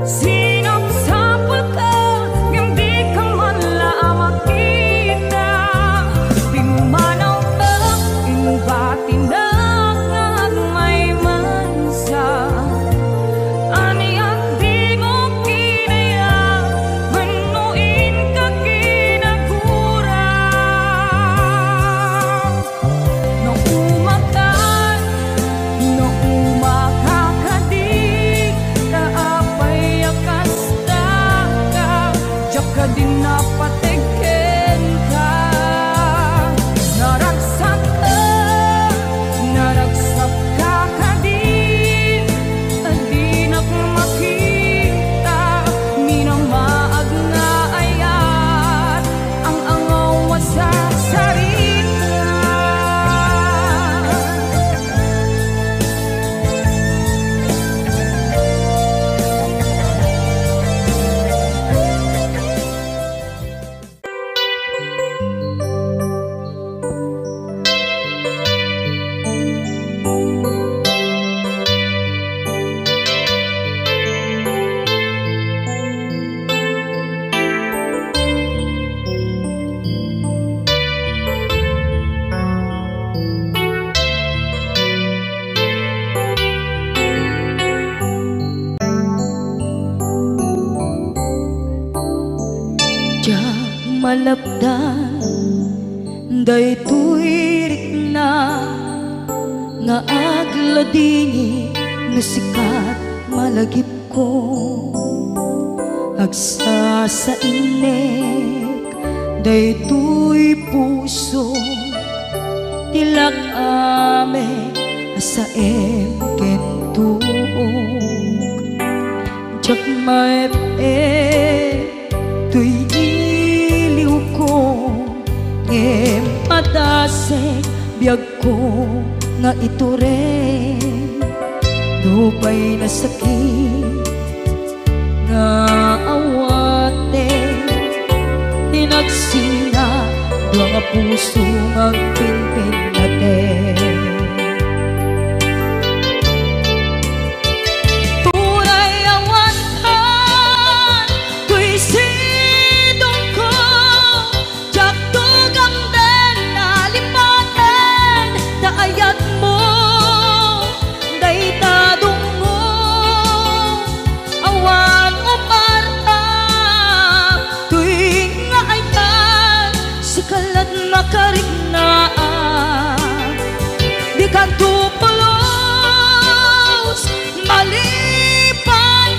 Sinapsapul ka, ngam di ka man lang makita. Di manaw ka, inubati na at may mansa. Ani at di mo kinaya, manuin ka kinagura. Nung umakan, nung umakakadi, kaapay akasta ka, diyak ka din napatikin ka. Naragsak ka, naragsak ka kadin, adinak makita, minamaag nga ayat, ang angaw sa sarita. Diyak malapdan, daytoy rikna, nga agladingi na sikat malagip ko. Agsa sa inek, daytoy puso, tilak ame asaem kentuog. Diyak tuy iliw ko, ngem padasek biyag ko nga ito rin. Dupay na sakit nga awate, tinagsina dua nga puso magpinpin natin. Di ka tupulos malipatan,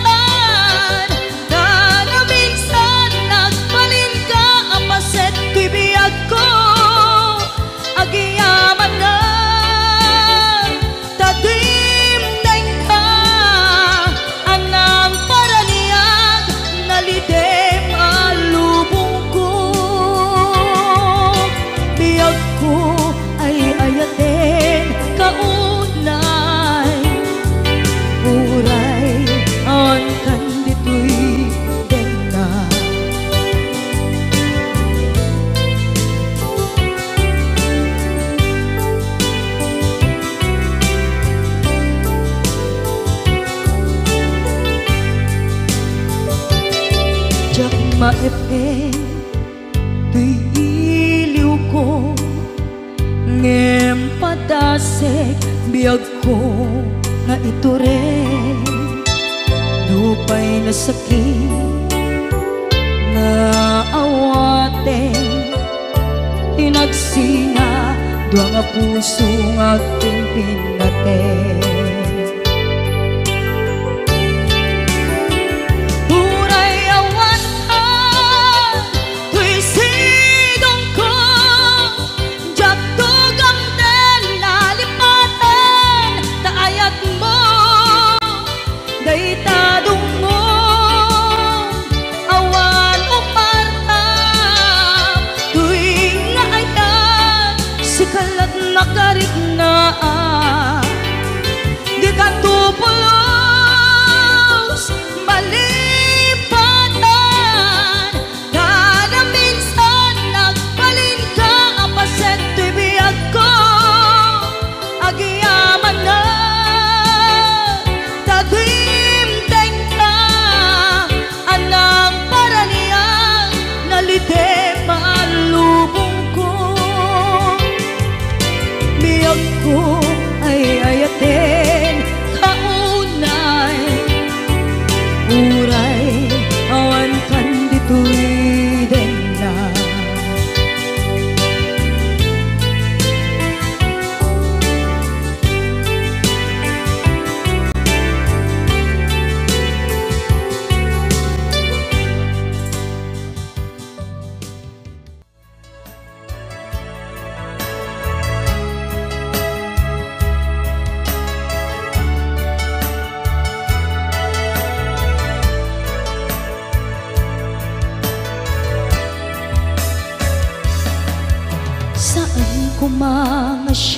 na minsan nagbalin ka apaset ko'y biyag ko. Agiyaman na tadimday ka, anang paraniyag nalidem alubong ko. Biyag ko ay ayatin kaunay, uray ang kandito'y dena. Diyak maepeng tuy iliw ko, ngem padasek biyag ko nga ito rin. Dupay na sakit nga awate, tinagsina dua nga puso nga pinpin natin.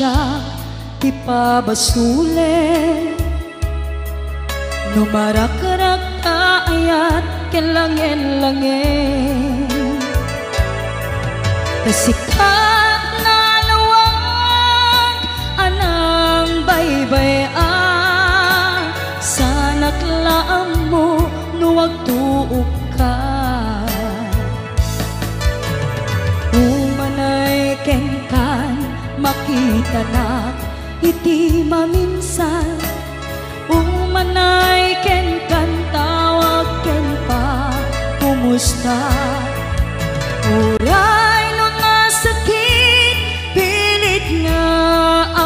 siya ti pabasule. No marakarak ayat ken langen-langen, kasikat na lawag anang baybay-an, sanak laam mo no agtuok ka. Umanay ken kan makita na iti maminsan, umanay ken kan tawag ken pa kumusta. Uray no nasakit pilit nga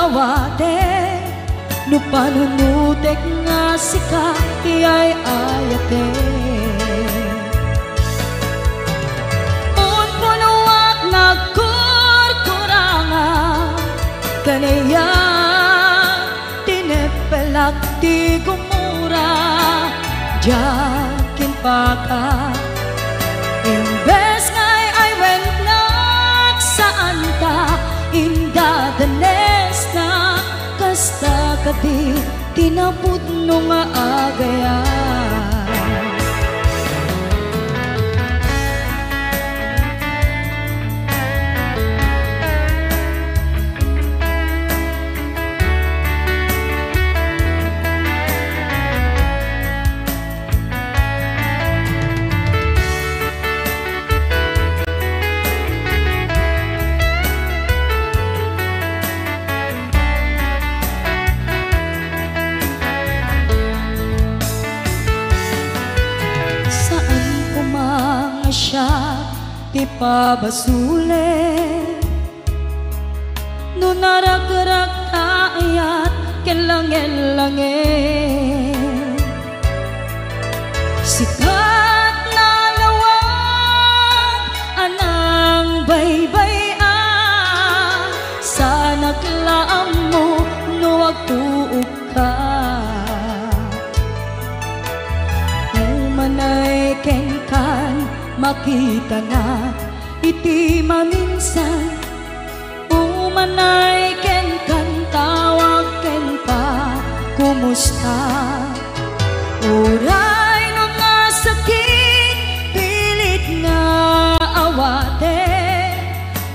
awate, no panunutek nga sika iyay ayate. Un punuak nagkurkuranga kanaya tinepelak ti gumura, jakin pa ka. Imbes ngay ay wennak saan ta indadanes na, kasta kadi tinapud no nga agayan. Ti pabasule, no naragrak ayat ken langen-langen, sikat na lawag anang baybay-an, sanak laam mo no agtuok ka. Umanay ken kan makita na iti maminsan, umanay ken kan tawag ken pa kumusta. Uray no nasakit pilit nga awate,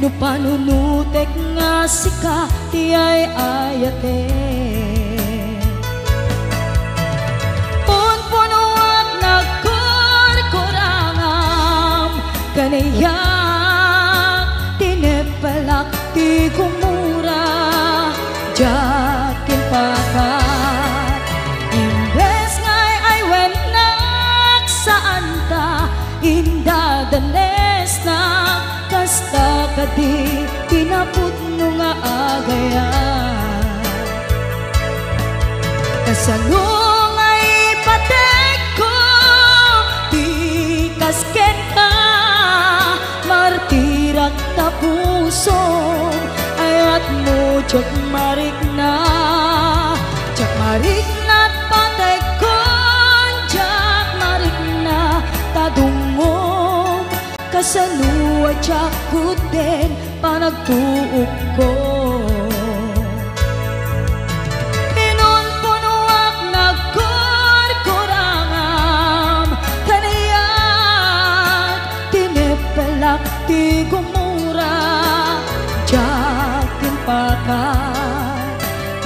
no panunutek nga sika tiyay ayate. Kanayak tinepalak ti gumura, jakin pakat. Imbes ngay ay wennak saan ta indadanes na, kasta kadi tinapud no nga agayan. Kasalong ay patek ko ti kasken ka, martirak ta puso ayat mo jak marik na patay kon jak marik na tadungom, kasano jak kuten panagtuok ko. Inon punuak nagkurkurangam kanayat tinepelak ti gumura, jakin pakat.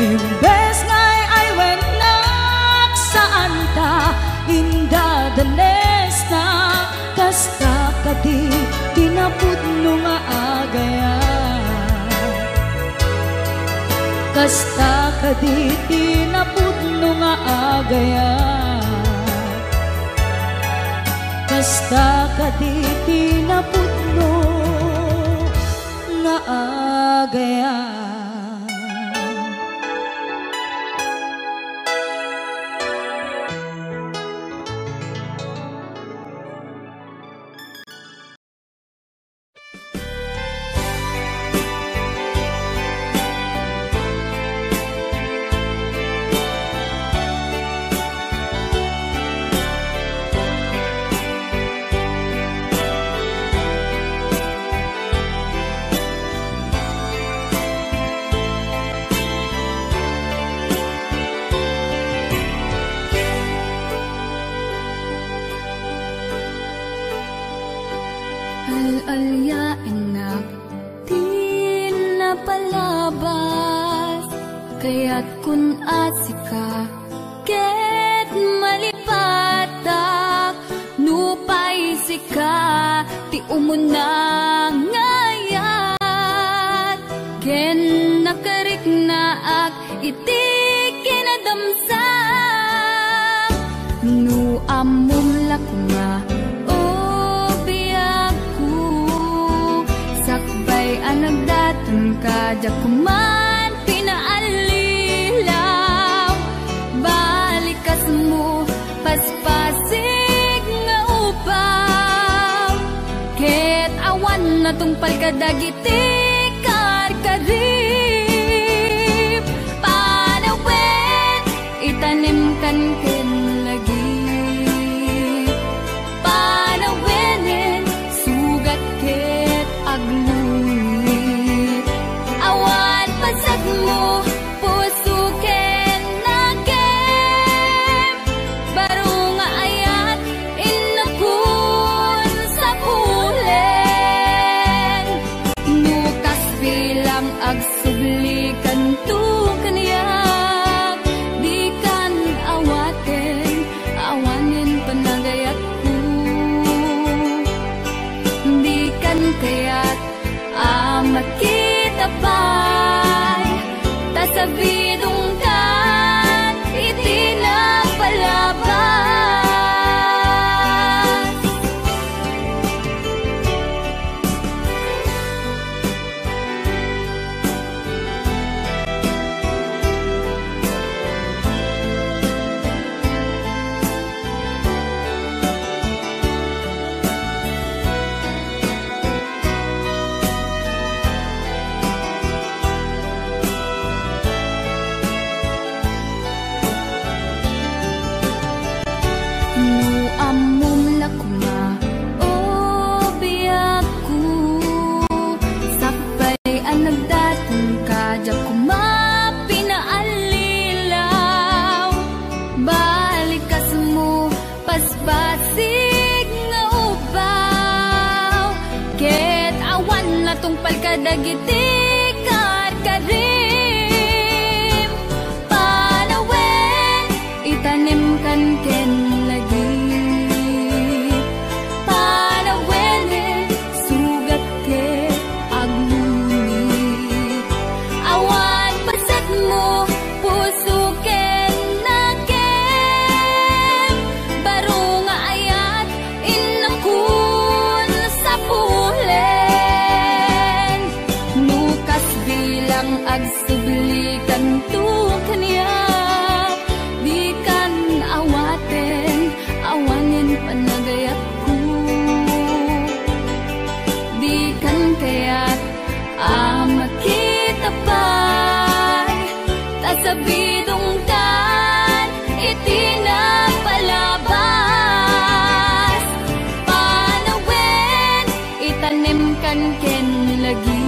Imbes ngay ay wennak saan ta indadanes na, kasta kadi tinapud no nga agayan. Kasta kadi tinapud no nga agayan. Kasta kadi tinapud no nga agayan. Al-alya enak di napalabas, kaya't kun asika ket malipatak nupay sika ti umuna ngayat ken nakarik naak iti kinadamsak nu amum lakuma anagdatang kajak kuman pinaalilaw balikas mo paspasig nga upaw ket awan na tungpal kadagiti karkarip panawen itanim kan ken lagi panawenen sugat ket aglu mo puso ken nakem baro nga ayat inakun sa pulen nukas bilang agsublikan tu kaniyak di kan awaten awanin panagayat ko di kan kaya't amat kita pa sa bidong kan itinapalabas dagiti karkarim panawen itanim kan ken lagi panawenen sugat ket agmuni awan pasat mo puso ken nakem baro nga ayat inakun sa pulen agsublikan tu kaniya di kan awaten awanin panagayat ko di kan kaya't makita pa'y tasabidong kan itinapalabas panawen itanim kan ken lagi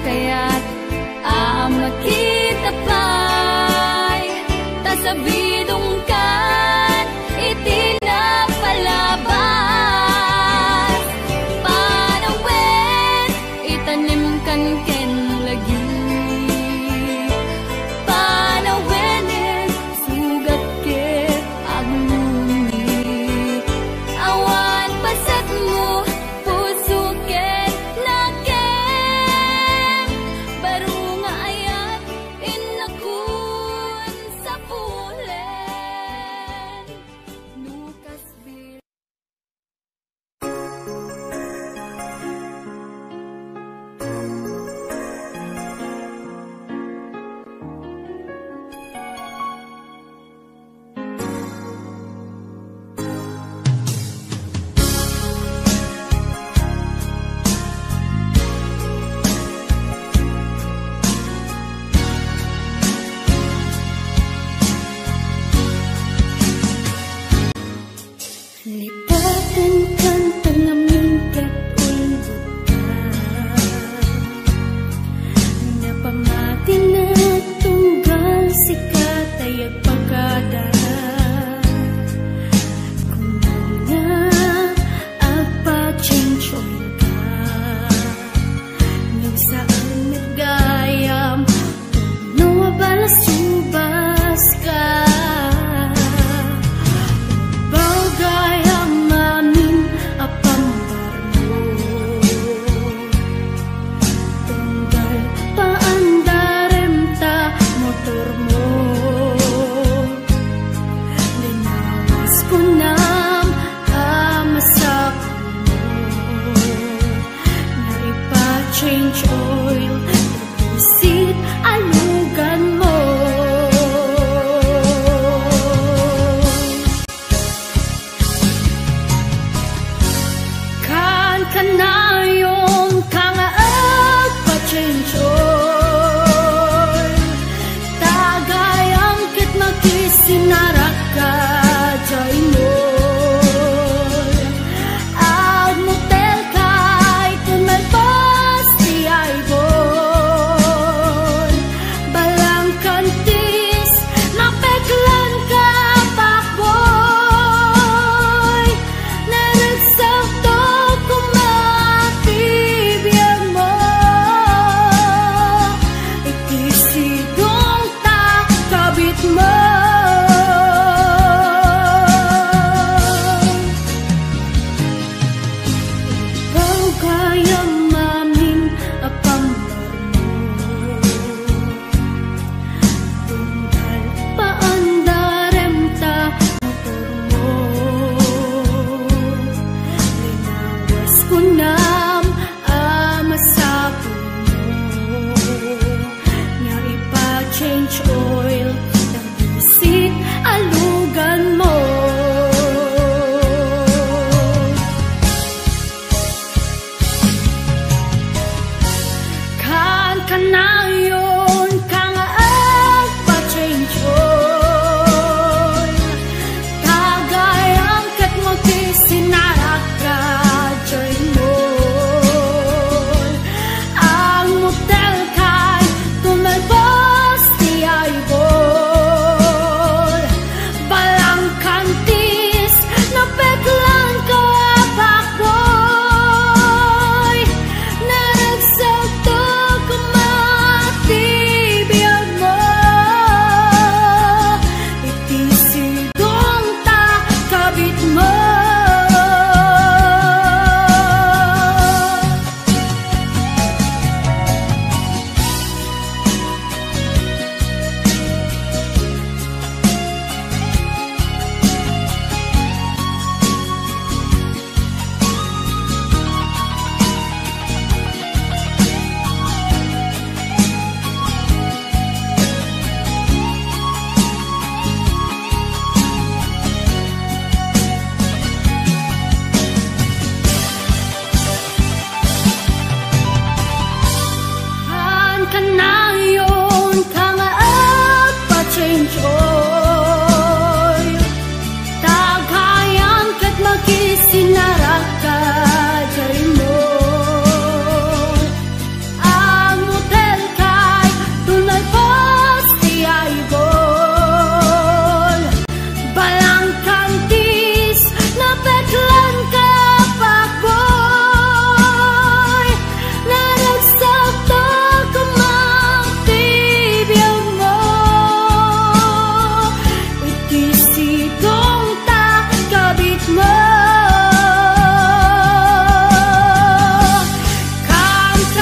kaya't makita pa'y tasabidong kan itinapalabas panawen itanim kan ken lagi panawenen sugat ket agmuni awan pasat mo puso ket nakem baro nga ayat inakun sa pulen sinaraka jay mo. Ang motel kay kung may pasti ay bon. Balang kantis na peklan ka pakboy. Naragsak to kumatibiyang mo. Ikisidong ta kabit mo. Change oil, nag-isip alugan mo. Kan kanayon kang agpa-change oil, tagayang kat magkisinarak ka joy mo. Ang motel kay tumalbo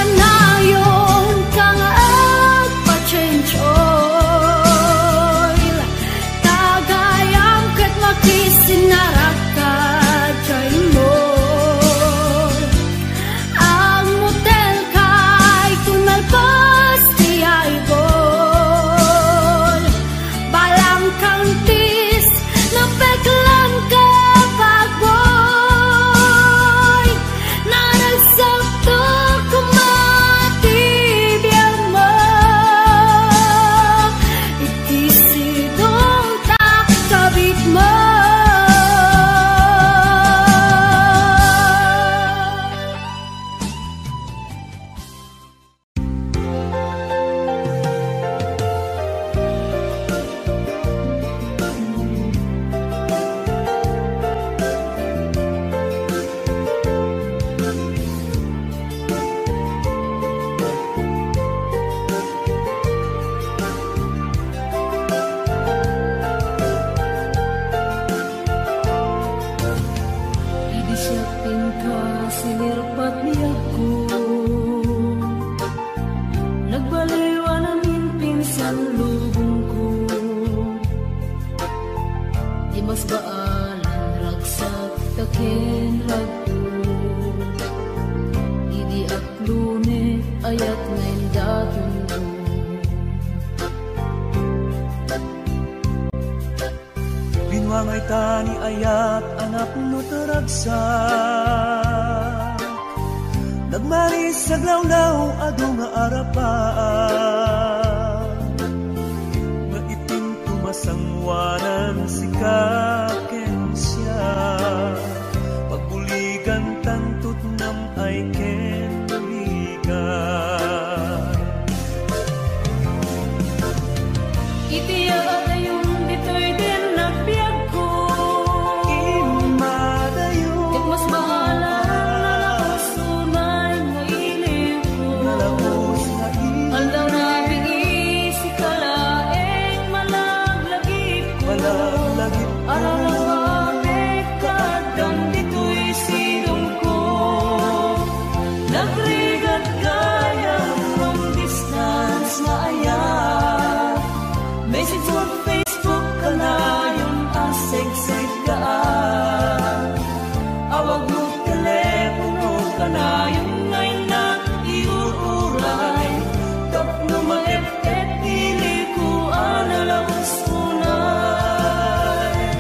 kanayon kang agpa-change oil, tagayan kat magkisinarak ka jay mo. Ang motel kay tunay posti ay bol, balang kantis na peklan ka pakboy. Naragsak to ayat ngayon datun mo. Binwangay tani ayat anak no taragsak, nagmaris sa glawlaw ado nga arapaan, nga itim masangwanan si kaken siya pagbuligan tantut nam ay ken buligan itiya dayon ditoy din nagbiag ko imadayon ket mas bahala sunay nga ilig ko nalabos na aldaw na bigi si kalaeng malaglagip ko malaglagip aralawamit kadam ditoy silong ko nagrigat gayang long distance nga ayat message on Facebook kalayon aseg-seg kaan awag mo telepono kalayon ngay na iuuray tapno maep-ep pili ko analawas unay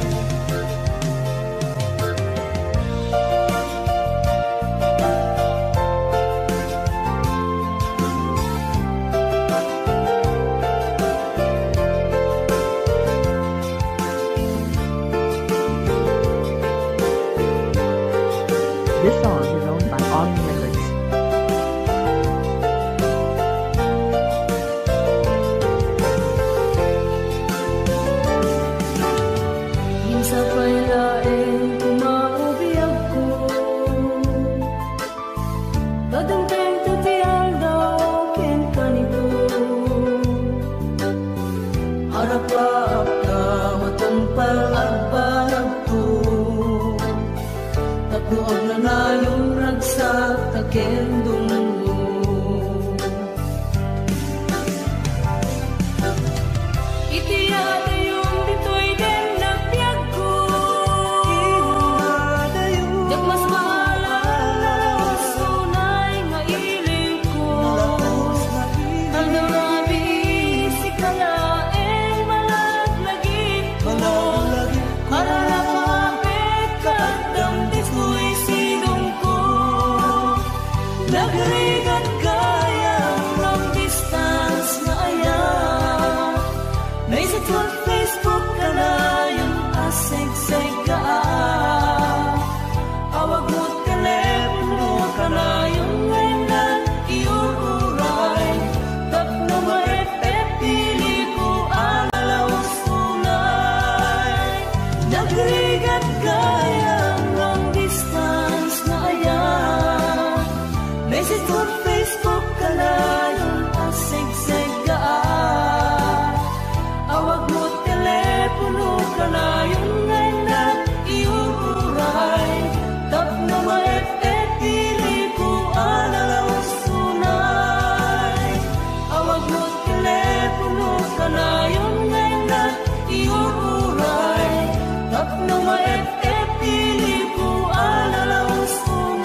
This song is owned by Omni Records. minsa pa'y laeng kumaubiyag ko dadamteng tutiyal daw ken kanito harap-harap ka matampal at parang to tapno ang nanayong ragsak taken dumlo itiya dayon ditoy den nagbiag ko imadayon ket mas bahala sunay nga ilig ko nalabos na aldaw na bigi si kalaeng malaglagip ko malaglagip aralawamit kadam ditoy silong ko nagrigat gayang long distance nga ayat message on Facebook kalayon aseg-seg kaan awag mo telepono kalayon ngay na iuuray tapno maep-ep pili ko analawas unay nagrigat gayang long distance na ayat message on Facebook kalayon aseg-seg kaan awag mo telepono kalayon ngay na iuuray tapno maep-ep pili ko analawas unay awag mo telepono kalayon ngay na iuuray tapno maep-ep pili ko analawas unay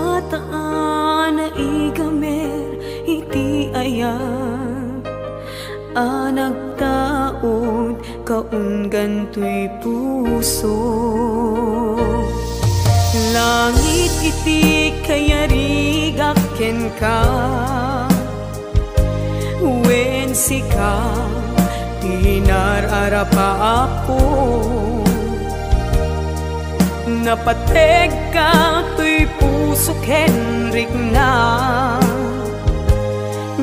Sunataan na igamer iti ayat nagtaod kaunggan to'y puso. Langit iti kayarigak ken ka wen sika Hinararapa ako napateg ka tuy pusok Henrik na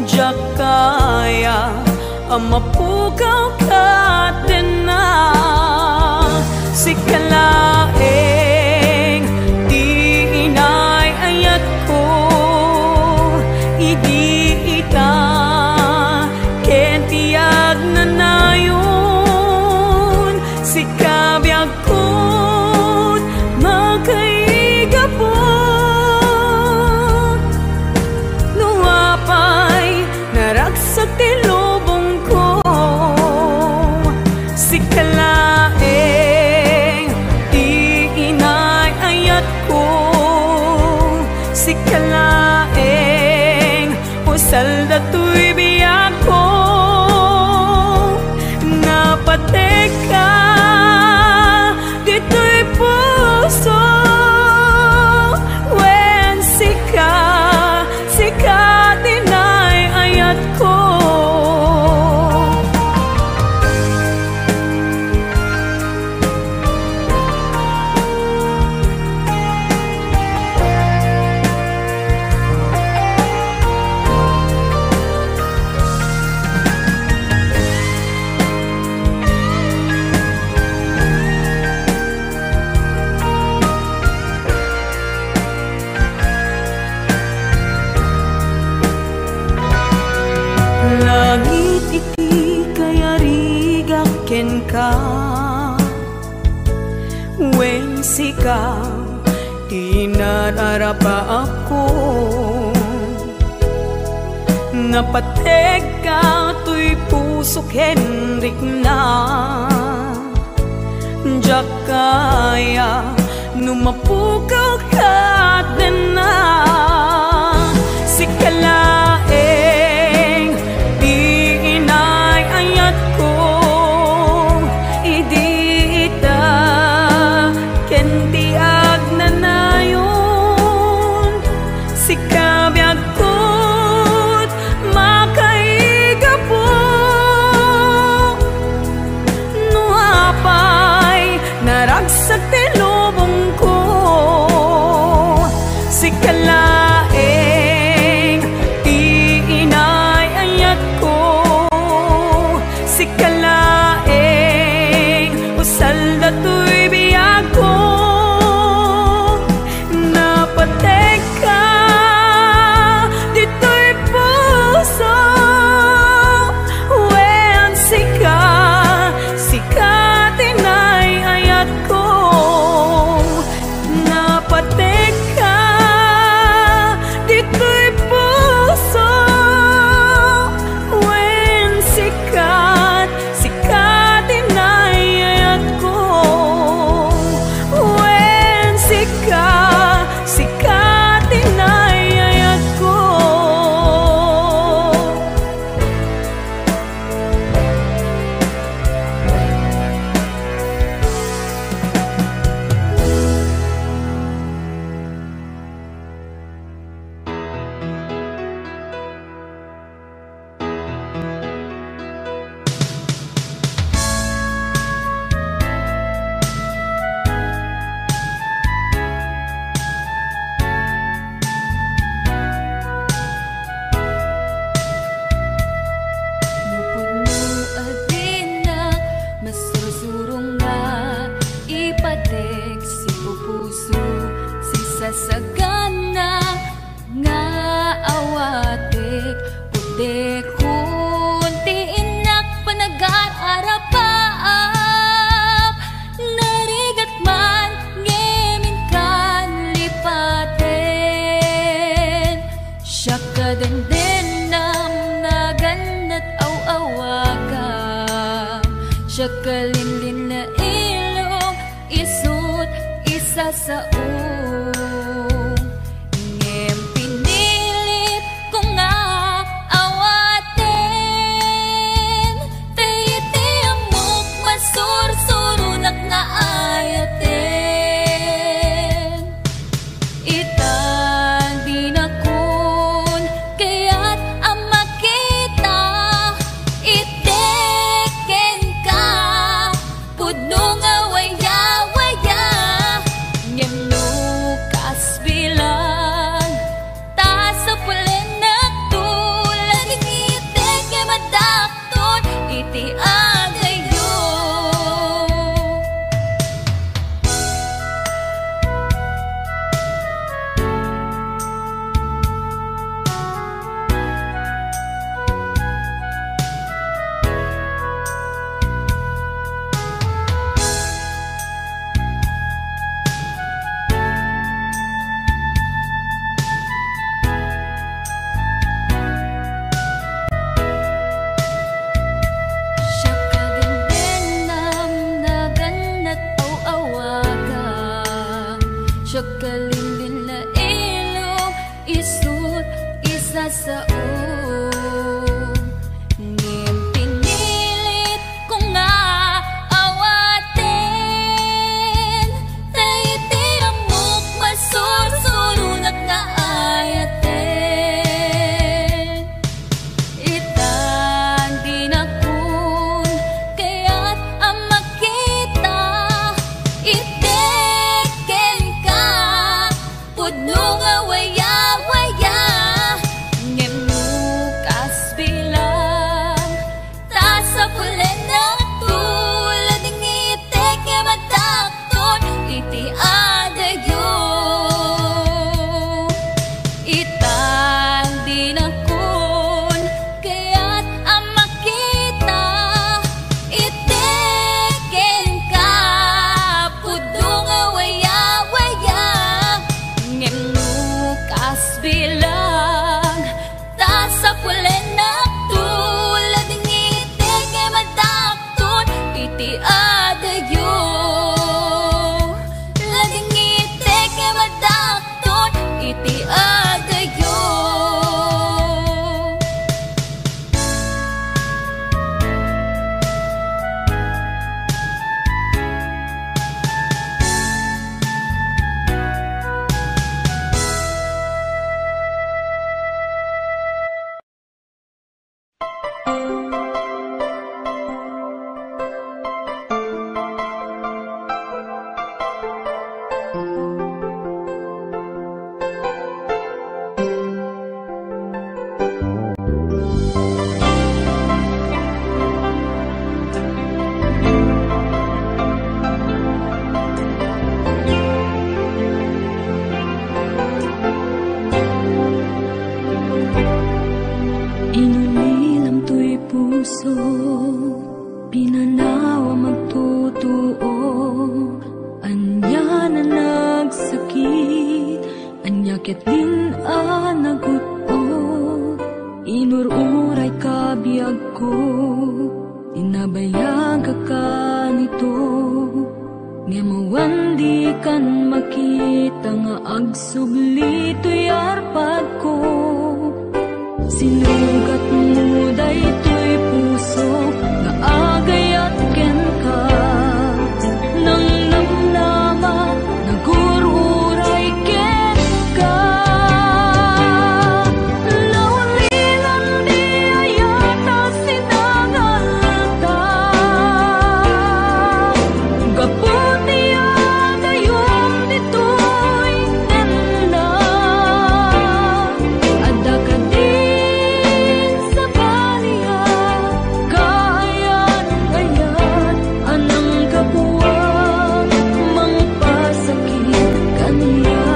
Jakaya amapukaw ka din na sikalaeng di inay ayat ko idi ita kentiyag na nayon sikabiyag ko magkaigapot luwapay naragsak tilubong ko sikalaeng di inay ayat ko sikalaeng usal dato'y biyak ko napatek ka dito'y puso when sika dinay ayat ko langit iti kayarigaken ka wen sika tinararapa ako napateg ka tuy pusok Henrik na Jakaya numapukaw ka din na sikalaeng di inay ayat ko idi ita kentiag na nayon sikabiyag ko't makaigapot nuapay naragsak tilubong ko sikalaeng di inay ayat ko sikalaeng usal dato'y biyak ko napatek ka dito'y puso when sika tinay ayat ko napatek ka dito'y puso when sikat tinay ayat ko when sikat tinay ayat ko sagana nga awatek pude kunti inak panagar-arapaap narigat man ngemin kan lipaten siya kadendendam naganat aw-awagam siya kalinlin na ilong isut isa sa kan makita nga agsubli to'y arpag ko. Sinugat mo daytoy puso nga agayat ken ka. Nang namnama nagururay ken ka. Naulilan di ayata sinangalta. Gaputi agayom ditoy nanda. Ada ka din sa baliya. Kaayat-ayat anang kabuwang mangpasakit kaniya.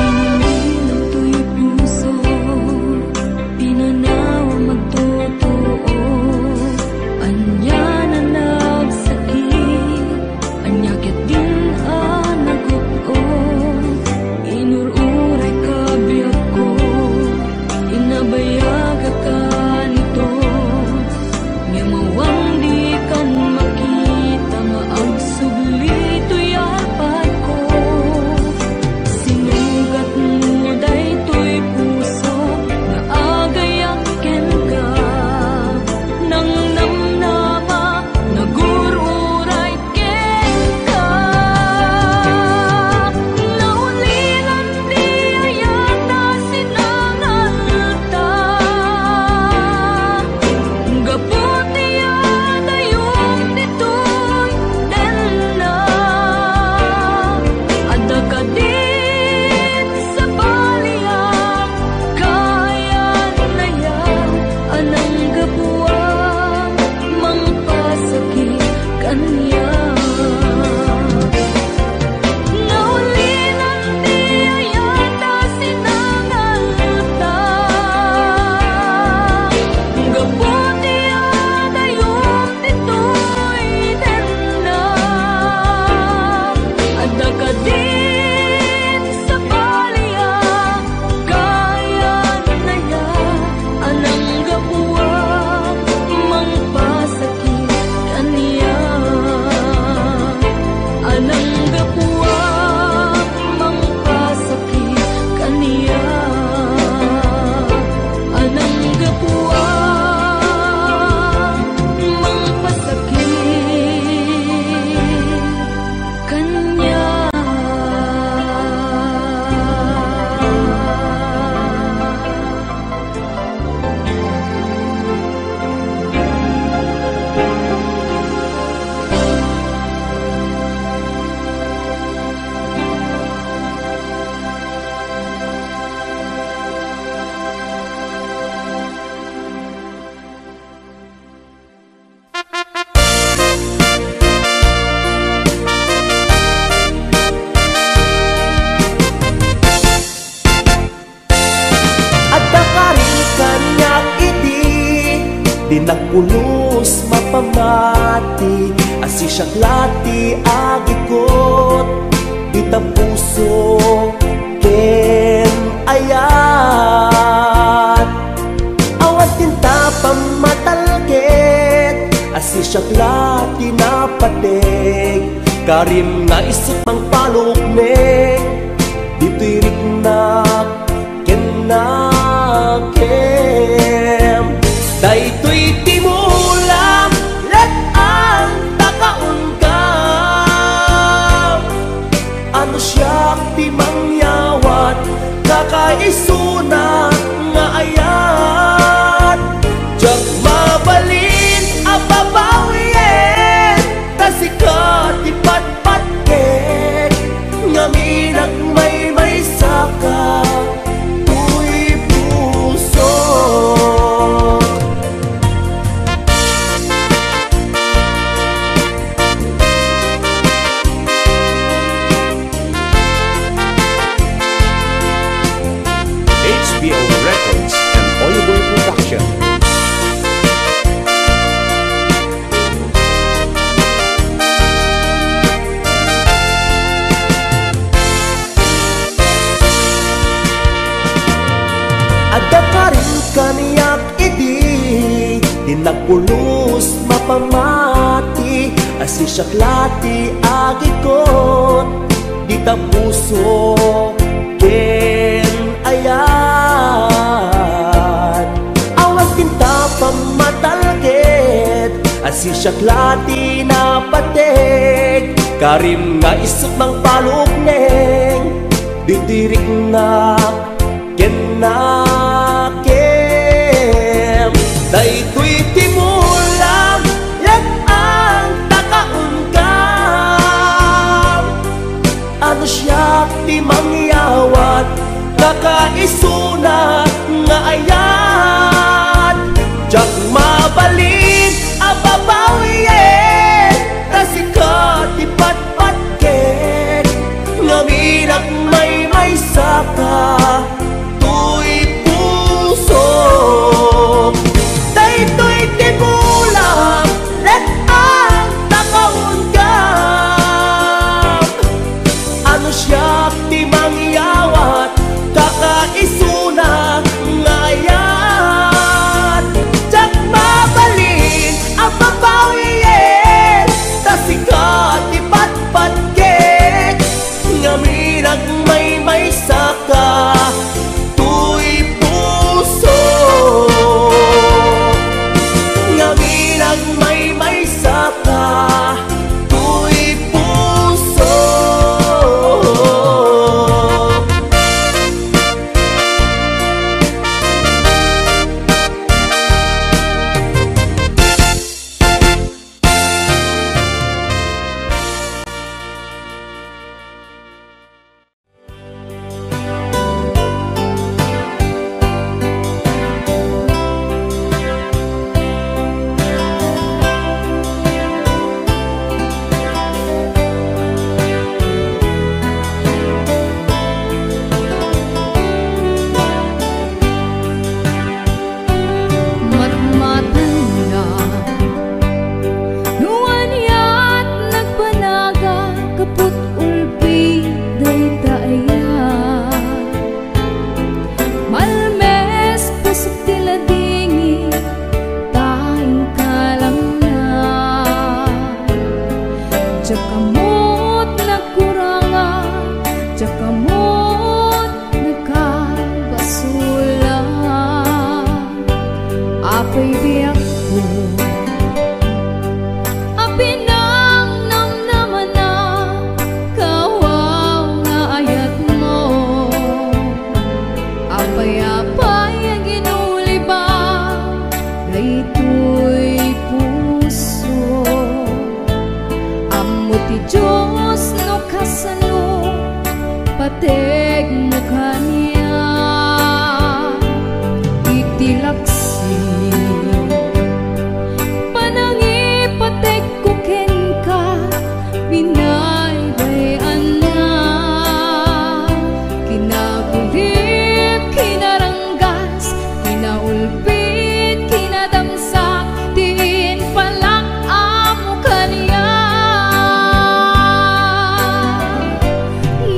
Pinilinom to'y puso, pinanawa magtotoo. Anya na nagsakit, anya ket din naguto. Inururay ka biyag ko, inabayaga ka nito. Nga mawang di kan makita nga agsubli to'y arpag ko. Sinugat mo daytoy puso nga agayak ken ka. Nang namnama nagururay ken ka. Naulilan di ayata sinangalta. Gaputi agayom ditoy nanda. Ada ka din sa baliya. Kaayat-ayat anang kabuwang mangpasakit kaniya. Naulilan di ayata sinangalta. Gaputi agayom ditoy nanda. Ada ka din sa baliya. Kaayat-ayat anang kabuwang mangpasakit kaniya. Anang kabuwang mangpasakit kaniya. Anang kabuwang mangpasakit kaniya. Adda ka rin kanyak iti di nagpulos mapamati. Asi siyak lati agikot ita puso ken ayat. Awat tinta pamatalket asi siyak lati napatek. Karim nga isip mang paluknek dito'y riknak kenakem. Daytoy timulam let ang takaon ka. Ano siya ti mangyawat kakaisuna nga ayat. Diyak mabalin ababawiyen tasika ti patpatket. Ngaminag may saka tuy puso. di nagpulos mapamati, asi syaklati agikot, di tapuso ken ayan. Awas tinta pamatalget, asi syaklati na pateg, karim nga isot mang palugneng, ditirik na kenakem. Daytoy timulang yak ang takaungkam, ano siya ti mangyawat, kakaisuna nga ayat. Jak mabalin ababawiyen, kasika ti patpatken, ngaminag may saka tuy puso. Daytoy timulang let ang takaungkam, ano siya ti mangyawat, kakaisuna nga ayat. Jak mabalin ang babawiyen, tasika ti patpatken, ngaminag may saka tuy puso. Ngaminag may saka tuy puso.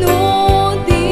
No di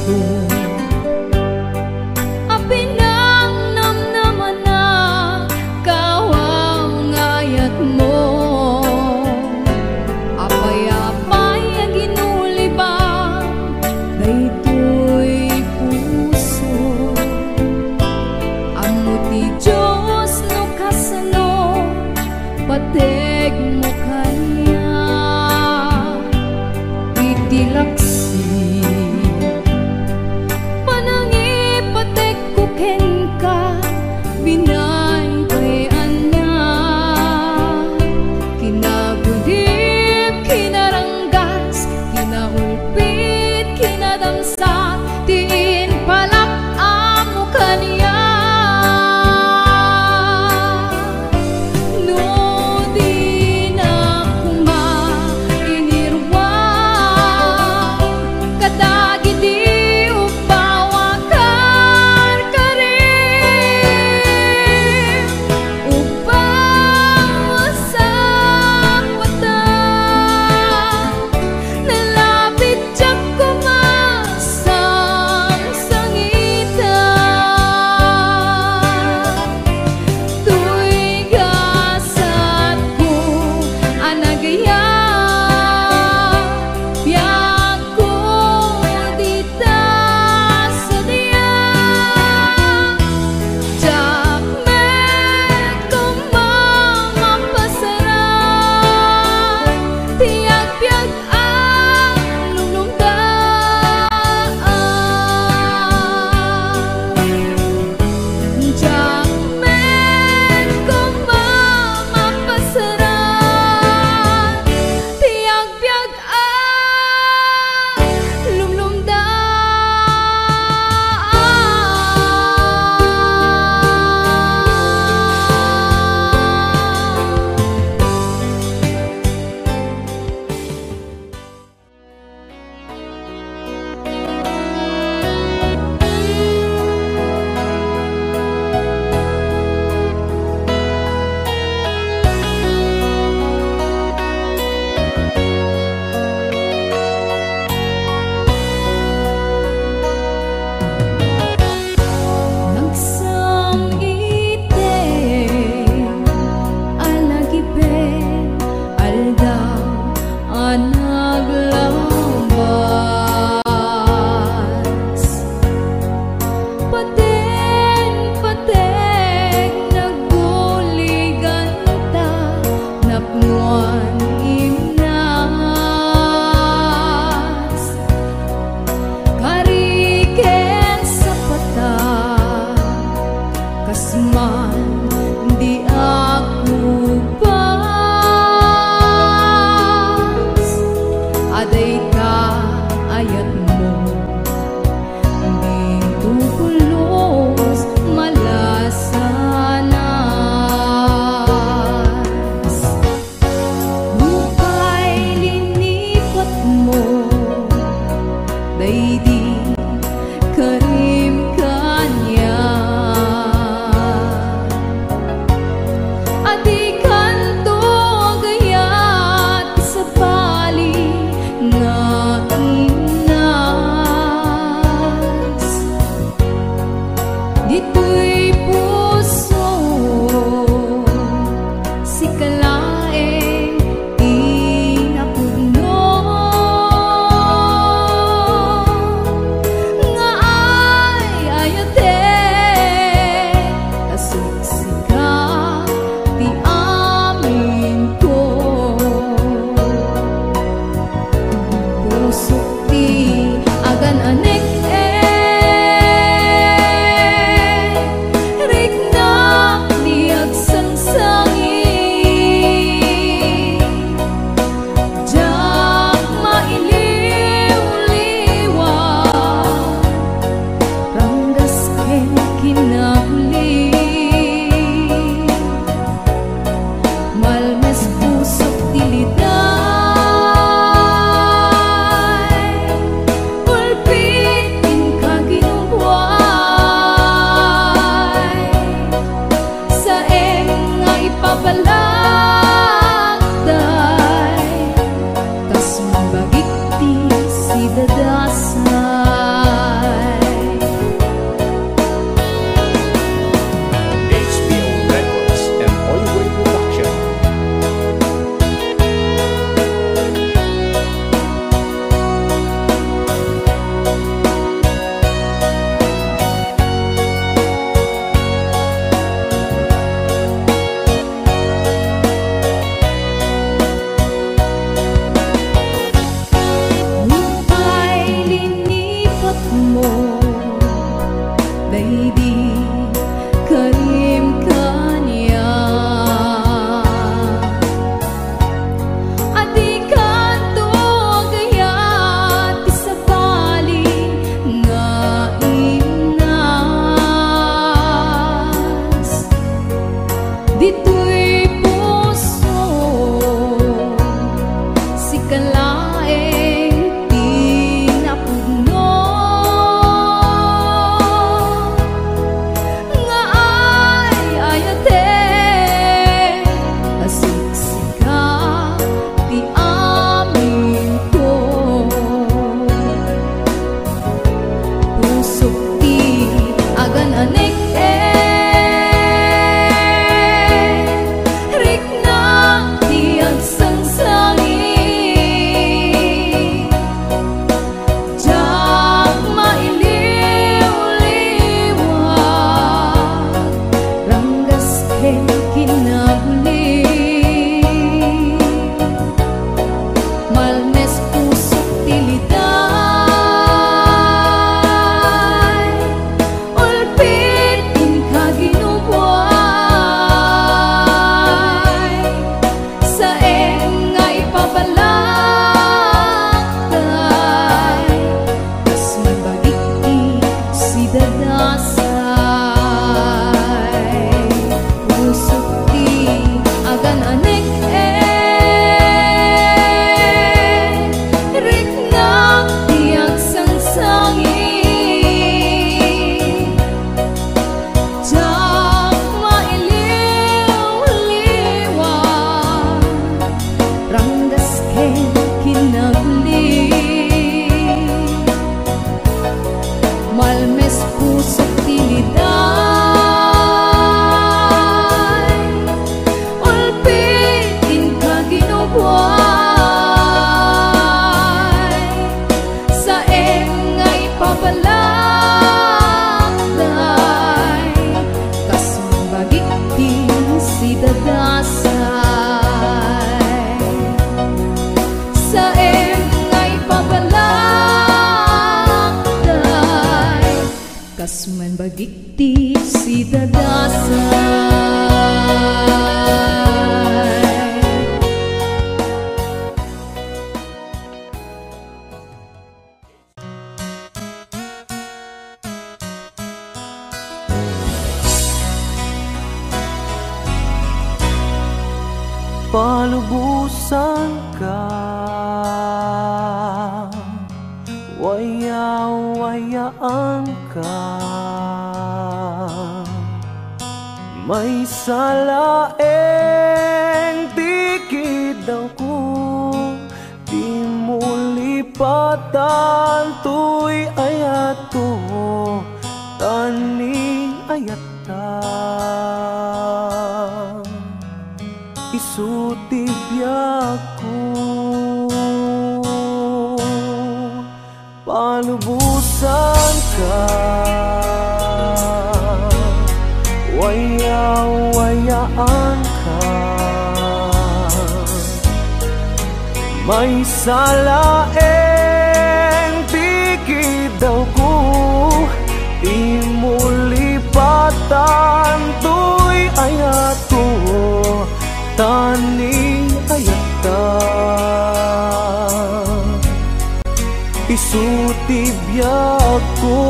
ko. Apinang namnaman na kawang ngayat mo, apay-apay ang ginulibang daytoy puso. Amuti Diyos no kasano pateg mo kanya itilaksi panangipatek ko ken ka binay kayan niya kinagulip kinaranggas kinaulpit kinadamsa tiin palak amo kanya. Na Suman bagikti si dadasay. Palubusan ka, waya-wayaan ka. May salaeng dikit daw ko, di mo lipatan tuy ayat ko, tani ayat ta. Isutibyak ko, palubusan ka, waya-wayaan ka. May salaeng dikit daw ko, di mo lipatan tuy ayat ko, tani ayat ta. Isutibyak ko,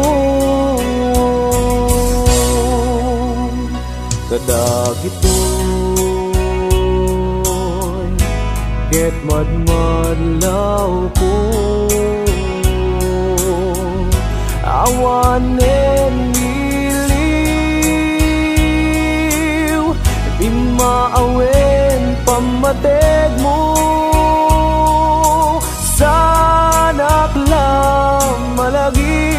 kadagitoy ket madmadlaw ko. Awanen iliw, di maawen pamateg mo. Sanak lang malagi,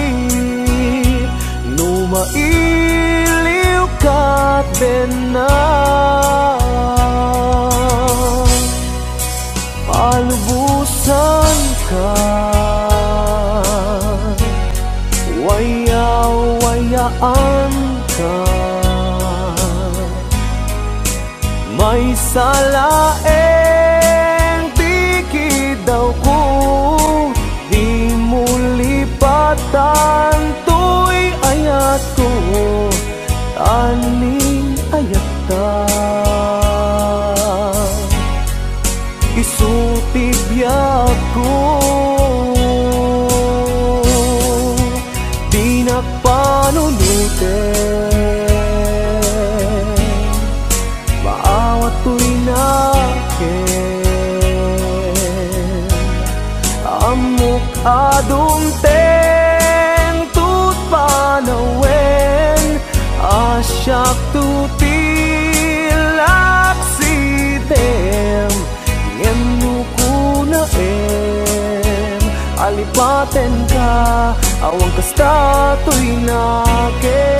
numailiw ka din na. Palubusan ka, waya-wayaan ka. May salaeng dikit daw ko, di mo lipatan tuy ayat ko, tani ayat ta. Isutibyak ko, di nagpanunuten, maawat tuy naken. Amok adumten tut panawen, asyak tutilak sidem. Ngem kuna alipaten ka, awang kasta tuy naken.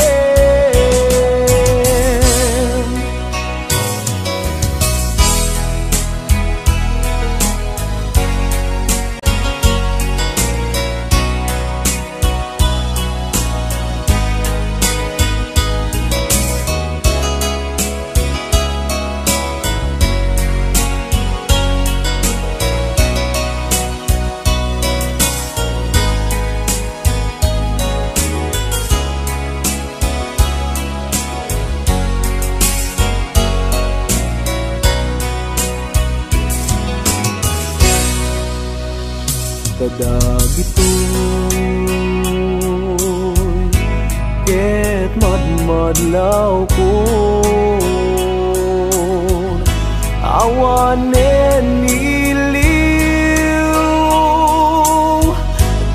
Kadagitoy ket madmadlaw ko. Awanen iliw,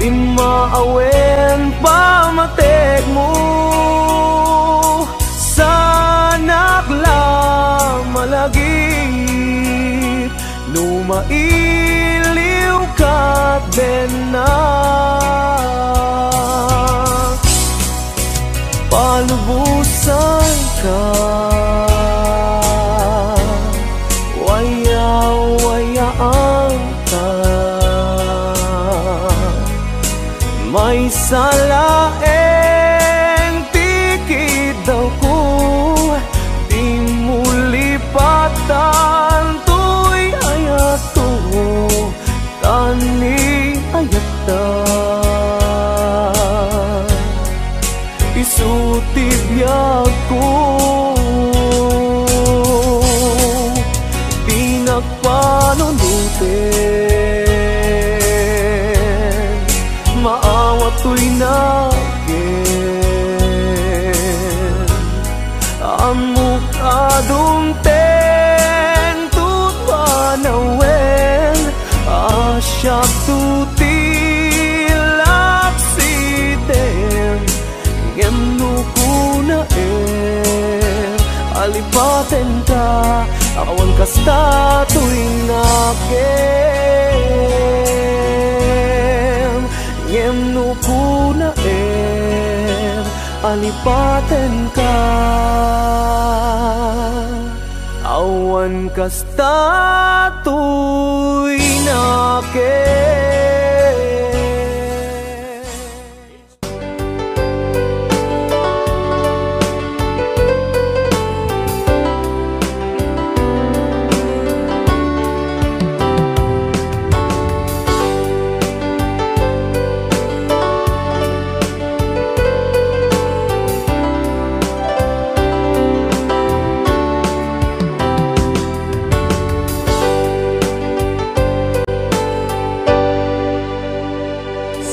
di maawen pamateg mo. Sanak lang malagi, numailiw ka din na. Palubusan ka, waya-wayaan ka. May salaeng tikit daw ko, di mo lipatan tuy ayat ko, tani ayat ta. to'y nagin Amo kadumten tut panawen Asyak tutilak siden Ngem nukuna alipaten ka awan kasta tuwing nakem ngem nukuna alipaten ka awan kasta tuwing nakem.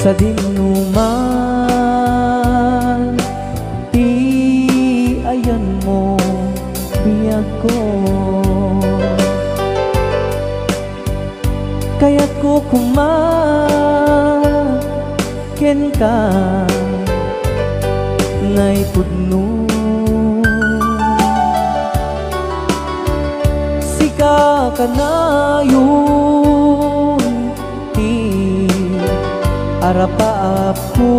Sa dinuman di ayan mo biyag ko kaya't ko kumaken ka ngay pudno sika ka na yun arapaap ko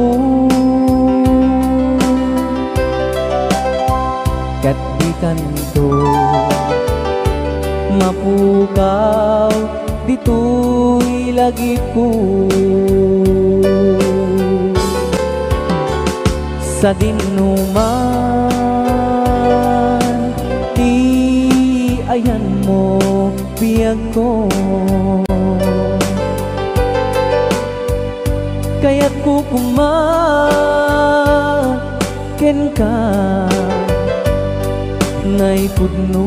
kat di kanto mapukaw dito'y lagi ko sa dinuman di ayan mo biyag ko kaya't ko kumaken ka ngay pudno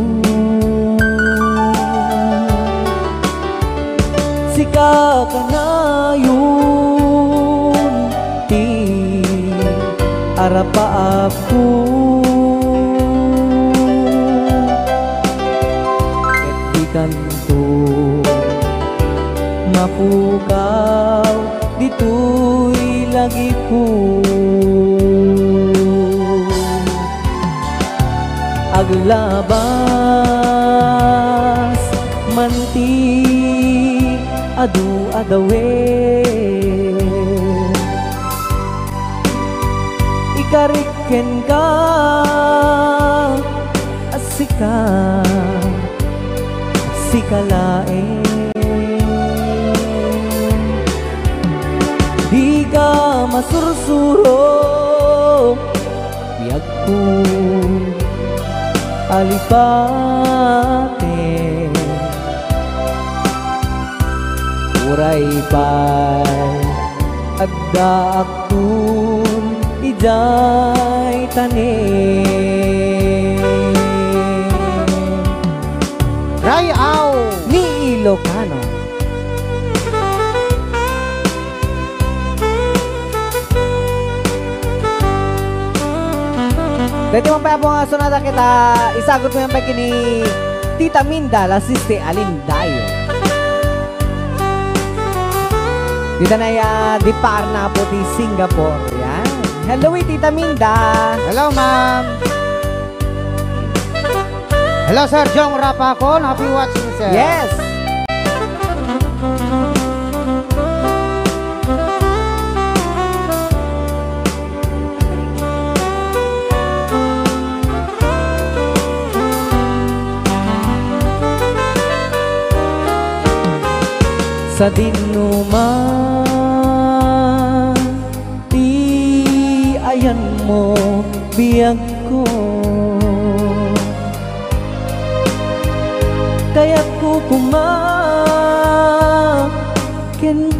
sika ka na yun ti arapaap ko ket di kanto mapukaw dito'y lagi ko aglabas manti adu adawe ikariken ka asika sikalae di ka masursuro biyag ko alipate uray pa'y adda akun ijay tanim Rayaw ni Ilocano. Dito mo pa po nga sunada kita, isagot mo yung pag ni Tita Minda, la siste Alindayo. Dito na di Parna po di Singapore. Yan. Hello, Tita Minda. Hello, ma'am. Hello, Sir Jong Rapakon. Happy watching, sir. Yes. Sa dinuman di ayan mo biyag ko kaya't ko kumaken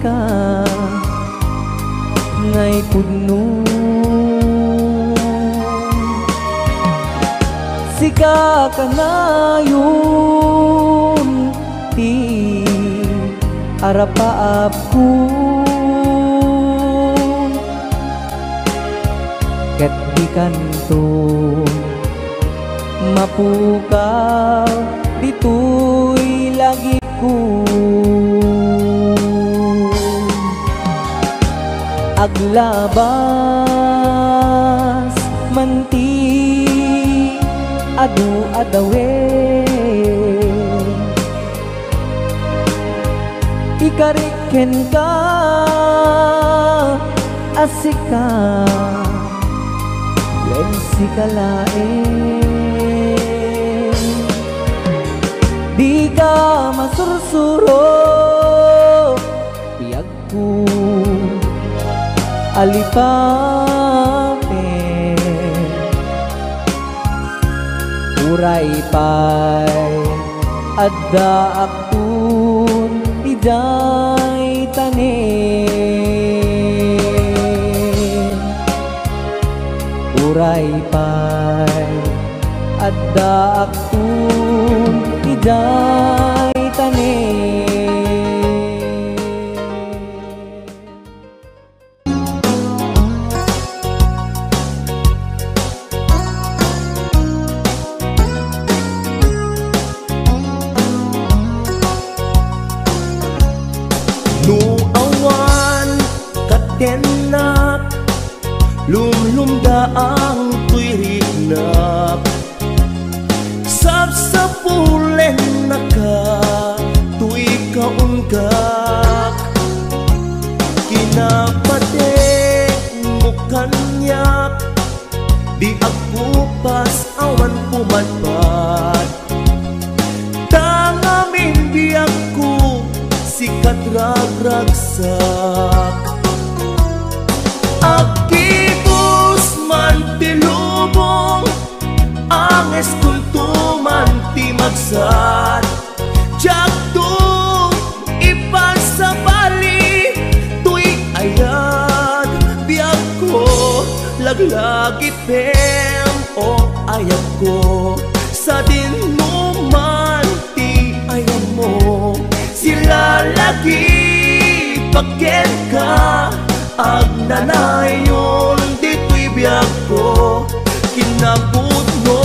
ka ngay pudno sika ka na yun ti arapaap ko kanto mapukaw dito'y lagi ko aglabas manti adu-adawe ikariken ka asika len sikalae di ka masursuro piyag ko alipate uray pay adda akun iday tanin uray pay adda akun iday tanin. Tenak lumlumda ang tuirinak sapsapulen naka tui kaunggak kinapatek mukanyak di aku pas awan pumadpad tangamin biakku sikat ragragsak akibus man tilubong anges kuntuman ti magsat jakto ipasabali tuy ayat biag ko laglagi pem o ayat ko sa din mo man ti ayat mo sila lagi pagken ka agnanayon dito'y biyak ko kinabut mo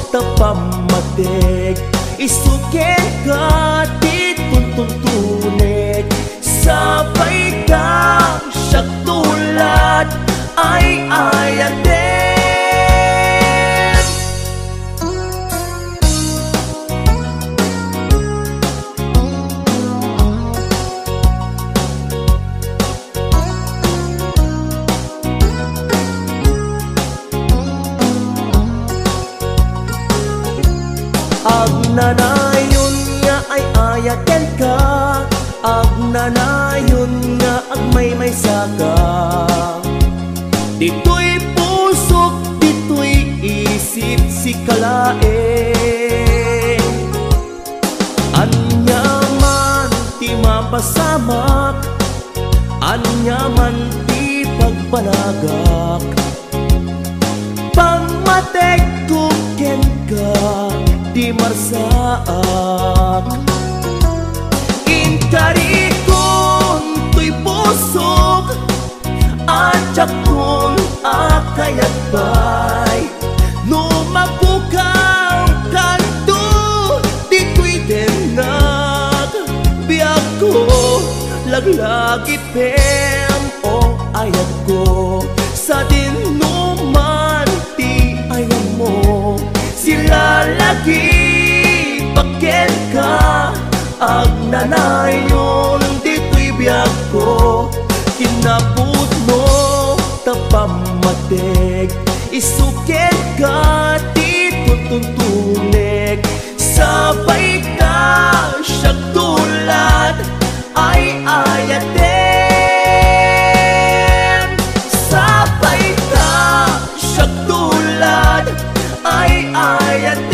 tapamatek isuken ka di tuntuntunek sabay ka siyak tulad ay ayaten. Agnanayon nga ay ayaten ka agnanayon nga agmay saka dito'y pusok dito'y isip si kalae anyaman ti mapasamak anyaman ti pagpanagak pangmatek kuken ka di marsaak inkarikon tuy pusok ajak kun akayat bay numapukaw kanto di tuy denag biag ko laglagi pem o ayat ko sa din numan ti ayat mo sila lagi pagken ka agnanayon dito'y biyak ko kinabut mo tapamatek isuken ka di tuntuntunek sabay ka siyak tulad ay ayaten sabay ka siyak tulad ay ayaten.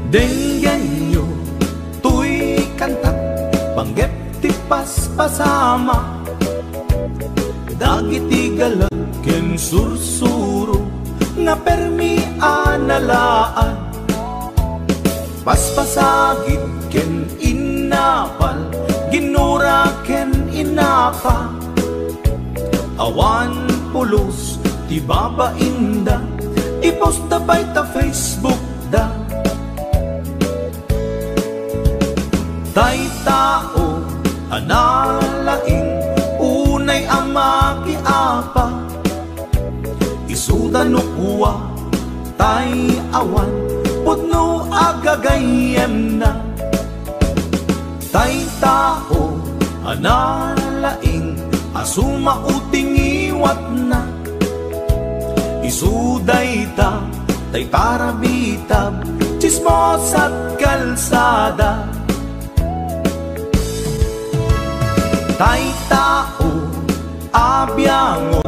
Denggan nyo tuy kantak panggep ti Pasko pasama dagiti galag ken sursuro nga permi analaan paspasagid ken inapal ginura ken inapa awan pulos ti babainda ipost da bay ta Facebook da tay tao analaing unay amaki apa isuda no kuwa tay awan putno agagayem na tay tao analaing asuma uting iwat na isuday ta tay parabitab chismos at kalsada tay tao abyangot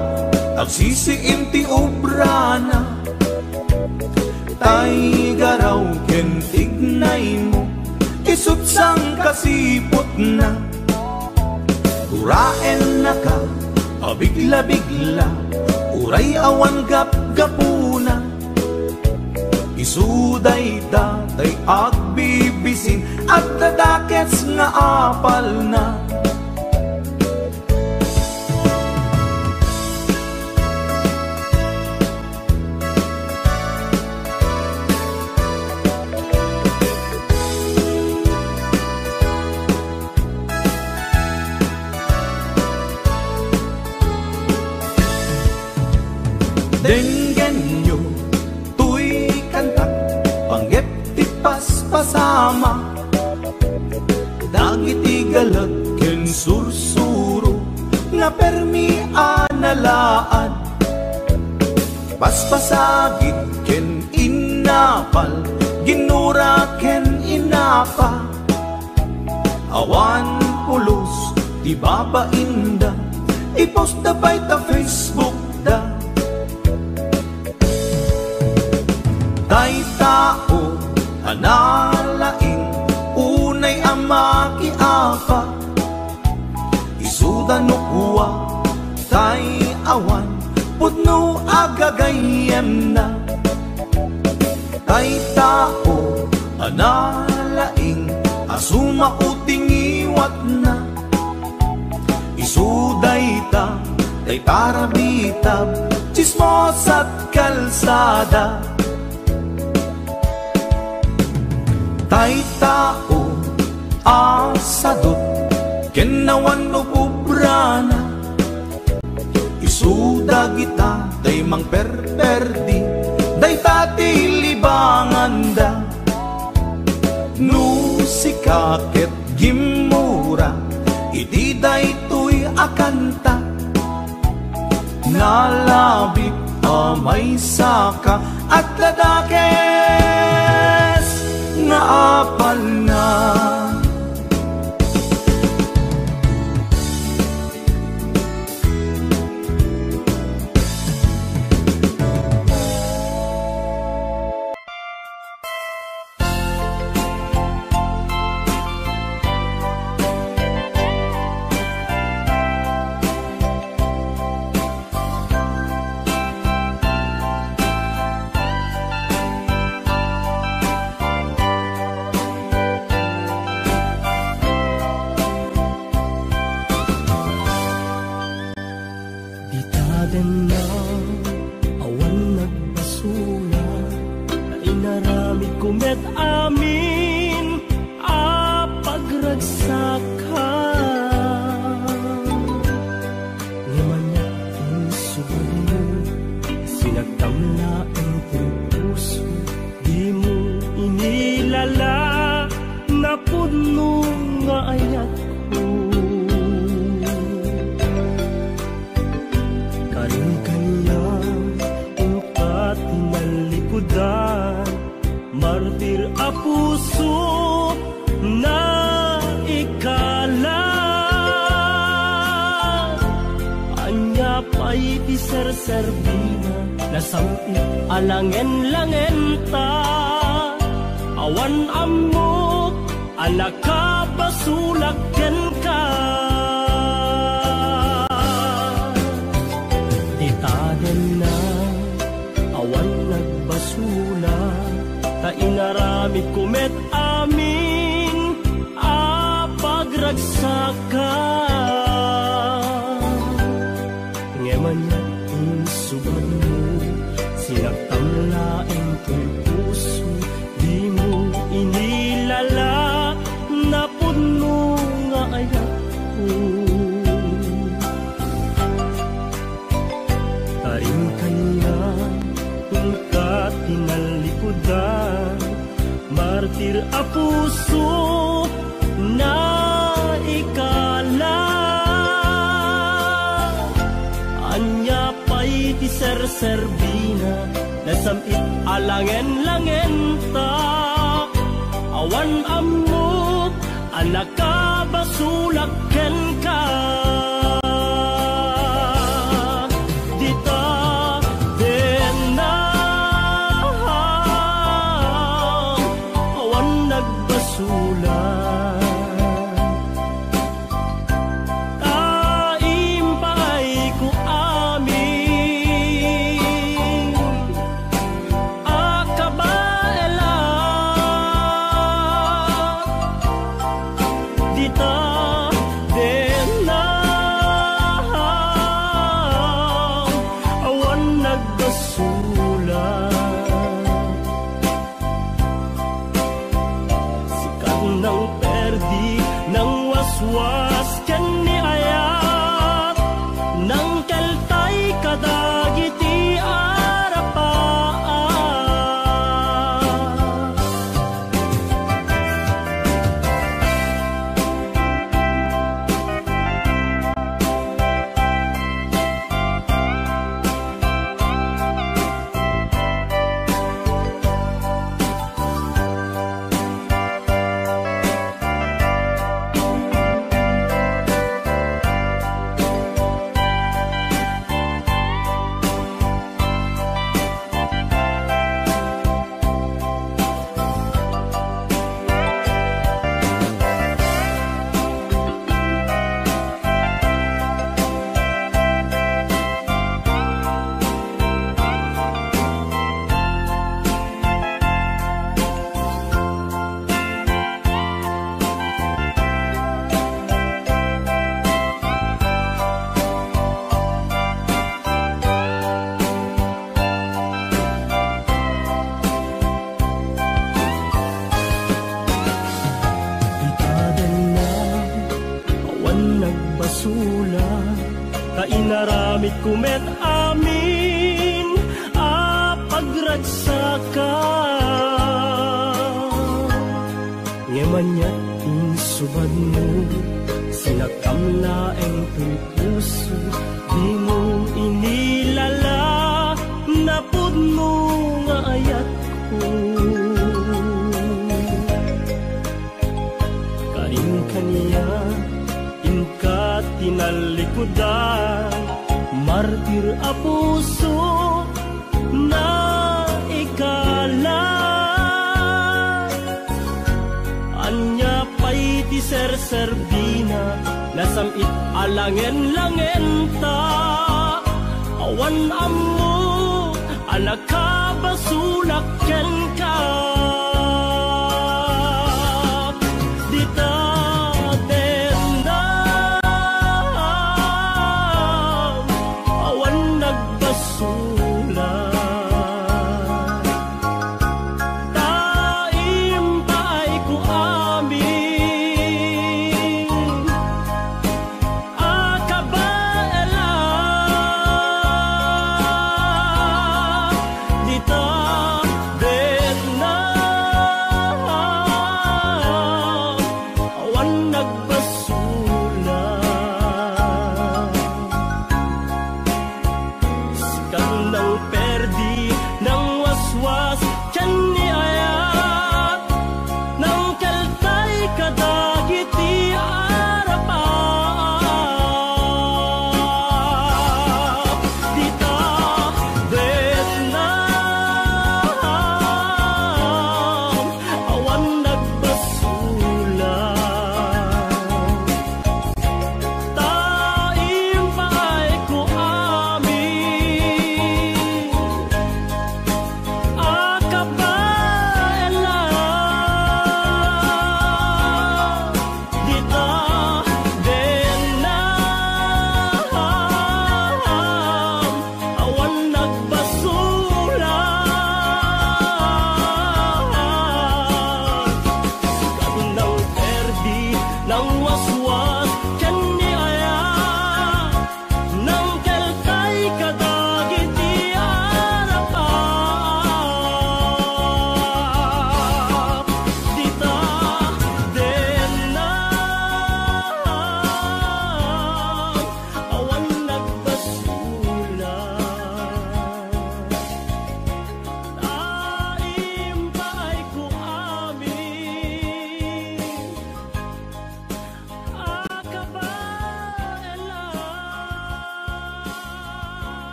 agsisiim ti obrana tay garaw ken tignay mo isutsang kasipot na uraen na ka abigla-bigla uray awan gap-gapuna isuday datay agbibisin at dadakets nga apal na Denggenyo tuy kantak panggep ti paspasama dagiti galag ken sursuro nga permi analaan paspasagid ken inapal ginura ken inapa awan pulos ti babainda ipost da bay ta Facebook da tay tao analaing unay amaki apa isuda no kuwa tay awan putno agagayem na tay tao analaing asuma uting iwat na isuday ta tay parabitab chismos at kalsada tay tao asadot kenawan no pubrana isuda kita day mang perperdi day tati libanganda no sikaket gimura iti day tuy akanta nalabit amay saka at ladakes nga apal na serbina nasampi alangen-langen ta awan amok alaka basulak ken ka inaramid kumet amin pagragsaka ngeman niya insubad mo sinagtamlaeng kong puso di mo inilala na puno nga ayak ko taring kanya kung ka tinalikudan martir a puso na ikala anya pa'y ti serserbina nasamit alangen-langen ta awan amot anak ka basulaken ka dita den na awan nagbasulan was kan ni ayat nang kaltay kadagiti arapaan inaramid kumet amin pagragsaka ngeman niya insubad mo sinakamlaeng puso di mo inilala napud mo nga ayat ko kain kaniya inka tinalikudan martir a puso na ikala anya pa'y ti serserbina nasamit alangen-langen ta awan ammo anak ka basulaken ka dita Dita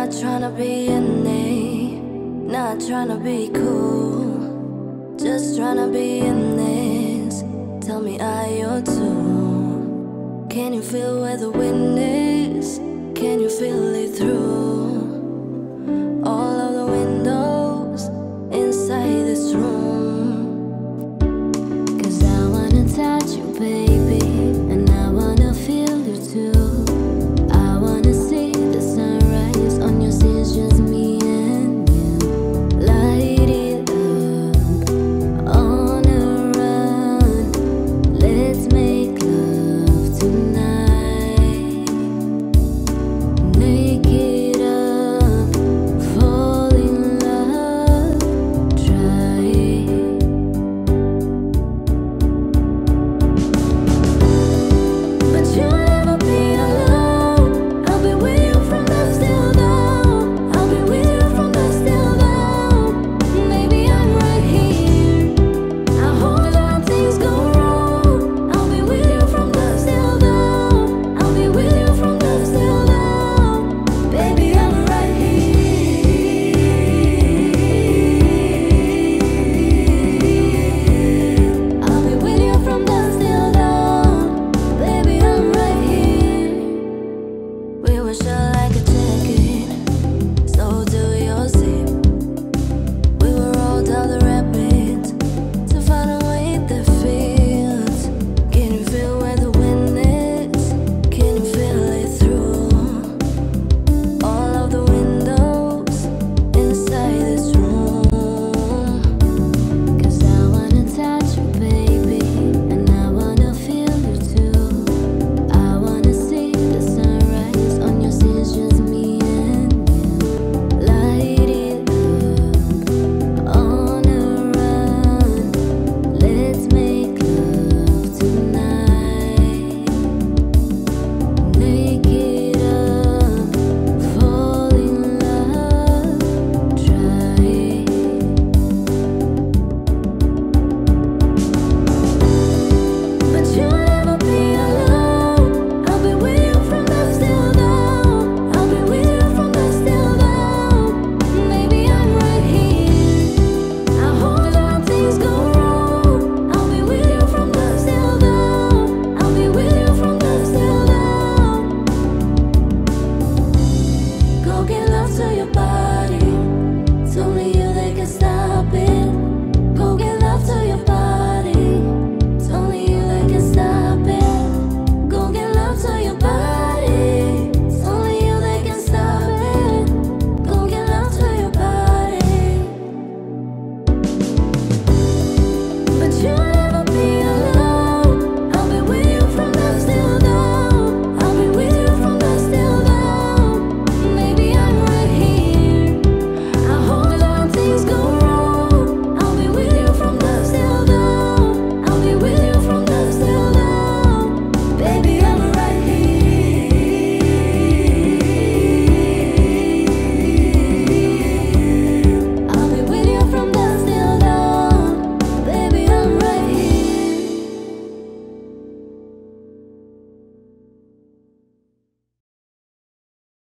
Not trying to be innate, not trying to be cool, just trying to be in this. Tell me, are you too? Can you feel where the wind is? Can you feel it through?